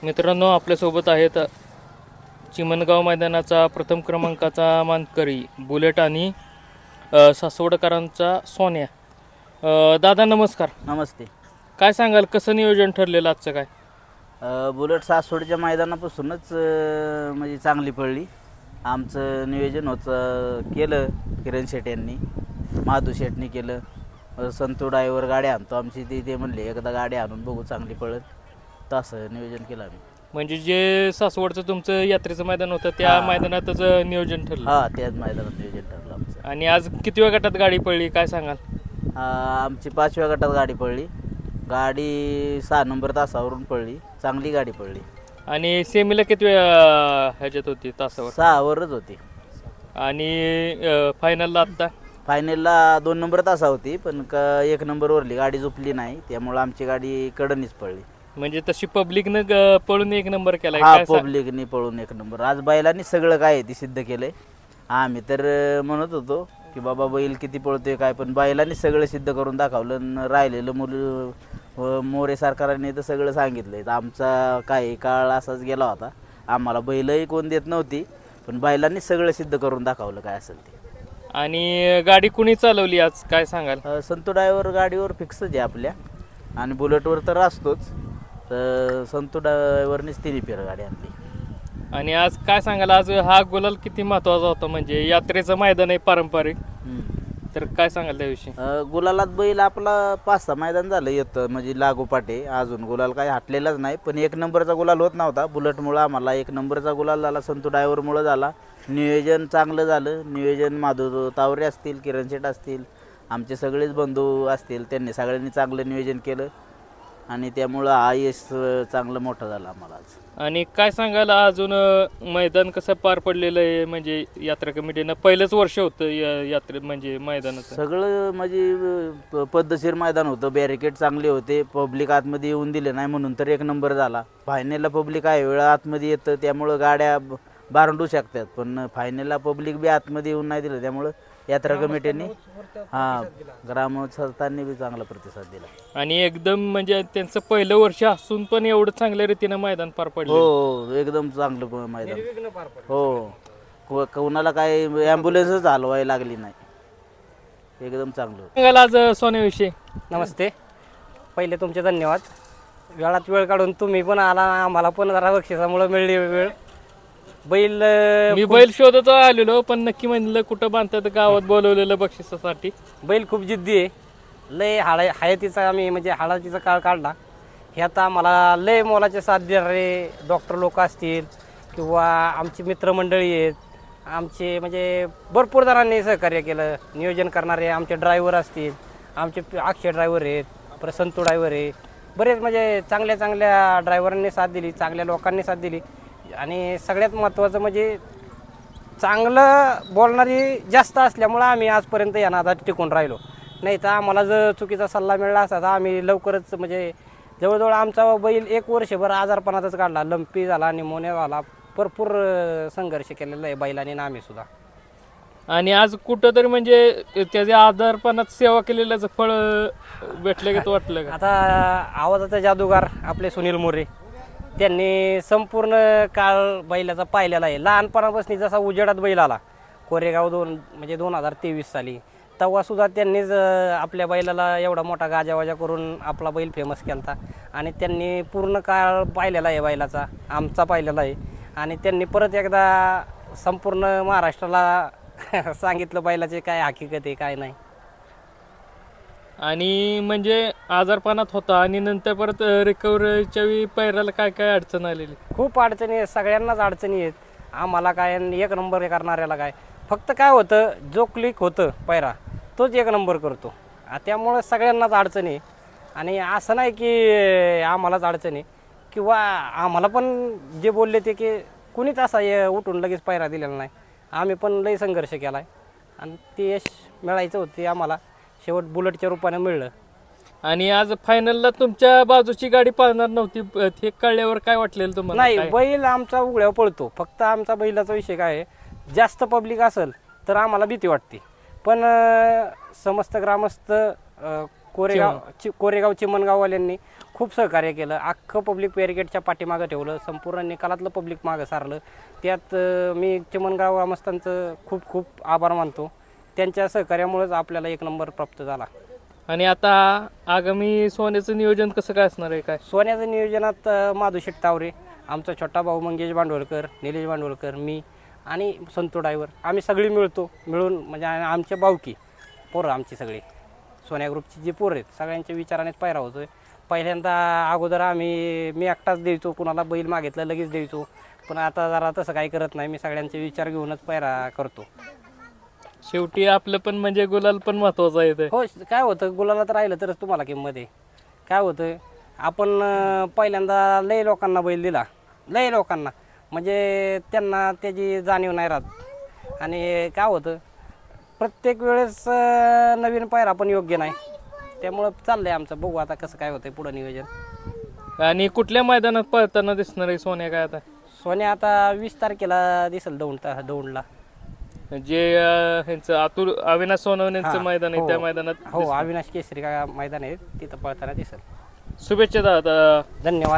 मित्रांनो, आपल्यासोबत आहेत चिमणगाव मैदानाचा प्रथम क्रमांकाचा मानकरी बुलेट आणि सासवडकरांचा सोन्या. दादा नमस्कार. नमस्ते. काय सांगाल, कसं नियोजन ठरलेलं आजचं काय? बुलेट सासवडच्या मैदानापासूनच म्हणजे चांगली पडली. आमचं नियोजन होतं केलं किरण शेट यांनी, माधू शेटनी केलं. संतू ड्रायव्हर गाडी आणतो आमची, ते म्हणले एकदा गाडी आणून बघू चांगली पळत, तसं नियोजन केलं आम्ही. म्हणजे जे सासवडचं तुमचं यात्रेचं मैदान होतं त्या मैदानातच नियोजन ठरलं? हां, त्याच मैदानात नियोजन ठरलं आमचं. आणि आज कितव्या गटात गाडी पडली काय सांगाल? आमची 5व्या गटात गाडी पडली. गाडी 6 नंबर तासावरून पडली, चांगली गाडी पडली. आणि सेमीला कितव्या ह्याच्यात होती? तासावर 6वरच होती. आणि फायनलला आत्ता? फायनलला 2 नंबर तासा होती, पण 1 नंबरवरली गाडी झोपली नाही, त्यामुळे आमची गाडी कडनीच पडली. म्हणजे तशी पब्लिकनं पळून 1 नंबर केलाय? पब्लिकनी पळून 1 नंबर. आज बैलांनी सगळं काय आहे ते सिद्ध केलंय. आम्ही तर म्हणत होतो की बाबा बैल किती पळतोय काय, पण बैलांनी सगळं सिद्ध करून दाखवलं. राहिलेलं मोरे सरकारांनी तर सगळं सांगितलंय. आमचा काही काळ असाच गेला होता, आम्हाला बैलही कोण देत नव्हती, पण बैलांनी सगळं सिद्ध करून दाखवलं काय असेल ते. आणि गाडी कुणी चालवली आज काय सांगाल? संतू ड्रायव्हर गाडीवर फिक्सच आहे आपल्या, आणि बुलेटवर तर असतोच. तर संतू ड्रायव्हरनेच 3 फेर गाडी आणली. आणि आज काय सांगाल, आज हा गुलाल किती महत्त्वाचा होता? म्हणजे यात्रेचं मैदान आहे पारंपरिक, तर काय सांगाल त्याविषयी? गुलालात बैल आपला 5-6 मैदान झालं येतं, म्हणजे लागोपाटे. अजून गुलाल काही हटलेलाच नाही, पण 1 नंबरचा गुलाल होत नव्हता. बुलेटमुळं आम्हाला 1 नंबरचा गुलाल झाला, संतू ड्रायव्हरमुळं झाला. नियोजन चांगलं झालं. नियोजन माधव तावरे असतील, किरण शेट असतील, आमचे सगळेच बंधू असतील, त्यांनी सगळ्यांनी चांगलं नियोजन केलं, आणि त्यामुळं हा यश चांगलं मोठं झालं आम्हाला आज. आणि काय सांगाल, अजून मैदान कसं पार पडलेलं आहे? म्हणजे यात्रा कमिटीनं पहिलंच वर्ष होतं यात्रे म्हणजे मैदानाचं सगळं, म्हणजे पद्धतशीर मैदान होतं. बॅरिकेड चांगले होते, पब्लिक आतमध्ये येऊन दिले नाही म्हणून तर 1 नंबर झाला. फायनलला पब्लिक आहे वेळा आतमध्ये येतं, त्यामुळं गाड्या बारंडू शकतात, पण फायनलला पब्लिक बी आतमध्ये येऊन नाही दिलं, त्यामुळं यात्रा कमिटीने ग्रामस्थांनी बी चांगला प्रतिसाद दिला. आणि एकदम म्हणजे त्यांचं पहिलं वर्ष असून पण एवढं चांगल्या रीतीनं मैदान पार पडलं? हो, एकदम चांगलं मैदान. हो, कोणाला काय ॲम्ब्युलन्सच हलवायला लागली नाही, एकदम चांगलं. सांगाल आज सोन्याविषयी? नमस्ते. पहिले तुमचे धन्यवाद. वेळात वेळ काढून तुम्ही पण आला, आम्हाला पण जरा बक्षिसामुळे मिळली वेळ. मी बैल शोधत आलेलो, पण नक्की म्हणलं कुठं बांधतात गावात बोलवलेलं बक्षिसासाठी. बैल खूप जिद्दी आहे. लय हयातीचा आम्ही म्हणजे हाडातीचा काळ काढला. ह्यात आम्हाला लय मोलाचे साथ देणारे डॉक्टर लोक असतील किंवा आमची मित्रमंडळी आहेत, आमचे म्हणजे भरपूर जणांनी सहकार्य केलं. नियोजन करणारे आमचे ड्रायव्हर असतील, आमचे अक्षय ड्रायव्हर आहेत, परत संतू ड्रायव्हर आहे, बरेच म्हणजे चांगल्या चांगल्या ड्रायव्हरांनी साथ दिली, चांगल्या लोकांनी साथ दिली. आणि सगळ्यात महत्त्वाचं म्हणजे चांगलं बोलणारी जास्त असल्यामुळं आम्ही आजपर्यंत या नादात टिकून राहिलो. नाही तर आम्हाला जर चुकीचा सल्ला मिळाला असता तर आम्ही लवकरच म्हणजे जवळजवळ आमचा बैल 1 वर्षभर आजारपणातच काढला. लंपी झाला, निमोनिया झाला, भरपूर संघर्ष केलेला आहे बैलाने आणि आम्ही सुद्धा. आणि आज कुठंतरी म्हणजे त्याच्या आजारपणात सेवा केलेल्याचं फळ भेटलं का वाटलं का? आता आवाजाचा जादूगार आपले सुनील मोरे, त्यांनी संपूर्ण काळ बैलाचा पाहिलेला आहे. लहानपणापासून जसा उजेडात बैल आला कोरेगाव 2023 साली, तेव्हासुद्धा त्यांनीच आपल्या बैलाला एवढा मोठा गाजावाजा करून आपला बैल फेमस केला. आणि त्यांनी पूर्ण काळ पाहिलेला आहे बैलाचा, आमचा पाहिलेला आहे. आणि त्यांनी परत एकदा संपूर्ण महाराष्ट्राला सांगितलं बैलाचे काय हकीकत आहे काय नाही. आणि म्हणजे आजारपणात होता आणि नंतर परत रिकव्हरीच्या वेळी पैराला काय काय अडचण आलेली? खूप अडचणी आहेत, सगळ्यांनाच अडचणी आहेत. आम्हाला काय 1 नंबर करणाऱ्याला काय, फक्त काय होतं जो क्लिक होतं पैरा तोच 1 नंबर करतो. त्यामुळं सगळ्यांनाच अडचणी. आणि असं नाही की आम्हालाच अडचणी किंवा आम्हाला पण जे बोलले ते की कुणीच असा उठून लगेच पैरा दिलेला नाही. आम्ही पण लई संघर्ष केला आहे आणि ते यश मिळायचं होते आम्हाला, शेवट बुलेटच्या रूपाने मिळलं. आणि आज फायनलला तुमच्या बाजूची गाडी पाळणार नव्हती, हे कळल्यावर काय वाटलेलं तुम्हाला? नाही, बैल आमचा उघड्यावर पळतो. फक्त आमचा बैलाचा विषय काय आहे, जास्त पब्लिक असेल तर आम्हाला भीती वाटते, पण समस्त ग्रामस्थ कोरेगाव चिमणगाववाल्यांनी खूप सहकार्य केलं. अख्खं पब्लिक बॅरिकेडच्या पाठीमागं ठेवलं. संपूर्ण निकालातलं पब्लिक मागं सारलं. त्यात मी चिमणगाव ग्रामस्थांचं खूप खूप आभार मानतो. त्यांच्या सहकार्यामुळेच आपल्याला 1 नंबर प्राप्त झाला. आणि आता आगामी सोन्याचं नियोजन कसं काय असणार आहे? काय सोन्याचं नियोजनात माधू शेट तावरे, आमचा छोटा भाऊ मंगेश भांडवलकर, निलेश भांडवलकर, मी आणि संतू ड्रायव्हर आम्ही सगळी मिळून म्हणजे आमच्या भावकी पोरं आमची सगळी सोन्या ग्रुपची जी पोरं आहेत सगळ्यांच्या विचारानेच पायरा होतोय. पहिल्यांदा अगोदर मी एकटाच द्यायचो, कुणाला बैल मागितलं लगेच द्यायचो. पण आता जरा तसं काही करत नाही. मी सगळ्यांचे विचार घेऊनच पायरा करतो. शेवटी आपलं पण म्हणजे गुलाल पण महत्वाचं आहे. हो, काय होतं गुलालात राहिलं तरच तुम्हाला किंमत आहे. काय होतं आपण पहिल्यांदा लय लोकांना बैल दिला, लय लोकांना म्हणजे त्यांना त्याची जाणीव नाही राहत. आणि काय होतं प्रत्येक वेळेस नवीन पायरा पण योग्य नाही. त्यामुळं चाललंय आमचं, बघू आता कसं काय होतंय पुढं नियोजन. आणि कुठल्या मैदानात पळताना दिसणार आहे सोन्या? काय आता सोन्या आता 20 तारखेला दिसेल दौंडला. जे ह्यांचं अविनाश सोनवणेंचं मैदान आहे त्या मैदानात. हो, अविनाश केसरी का मैदान आहे तिथं पळताना दिसेल. शुभेच्छा दादा. धन्यवाद.